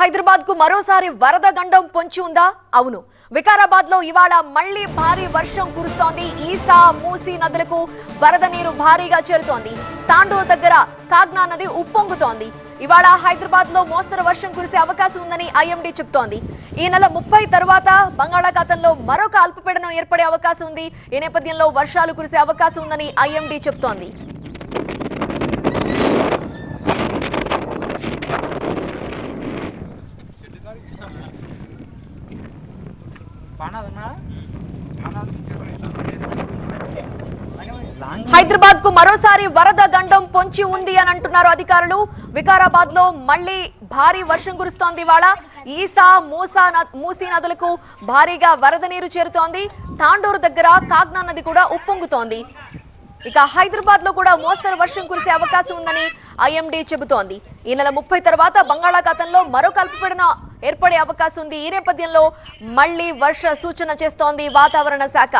హైదరాబాద్ కు మరోసారి వరద గండం పొంచి ఉందా? అవును, వికారాబాద్ లో ఇవాళ మళ్లీ భారీ వర్షం కురుస్తోంది. ఈసా మూసీ నదులకు వరద నీరు భారీగా చేరుతోంది. తాండూర్ దగ్గర కాగ్నా నది ఉప్పొంగుతోంది. ఇవాళ హైదరాబాద్ లో మోస్తరు వర్షం కురిసే అవకాశం ఉందని ఐఎండీ చెప్తోంది. ఈ నెల 30 తర్వాత బంగాళాఖాతంలో మరొక అల్పపీడనం ఏర్పడే అవకాశం ఉంది. ఈ నేపథ్యంలో వర్షాలు కురిసే అవకాశం ఉందని ఐఎండీ చెప్తోంది. హైదరాబాద్ కు మరోసారి వరద గండం పొంచి ఉంది అని అంటున్నారు అధికారులు. వికారాబాద్ లో మళ్లీ భారీ వర్షం కురుస్తోంది. ఇవాళ ఈసా మూసీ నదులకు భారీగా వరద నీరు చేరుతోంది. తాండూరు దగ్గర కాగ్నా నది కూడా ఉప్పొంగుతోంది. ఇక హైదరాబాద్ లో కూడా మోస్తరు వర్షం కురిసే అవకాశం ఉందని ఐఎండీ చెబుతోంది. ఈ నెల 30 తర్వాత బంగాళాఖాతంలో మరొక అల్పపీడనం ఏర్పడే అవకాశం ఉంది. ఈ నేపథ్యంలో మళ్లీ వర్ష సూచన చేస్తోంది వాతావరణ శాఖ.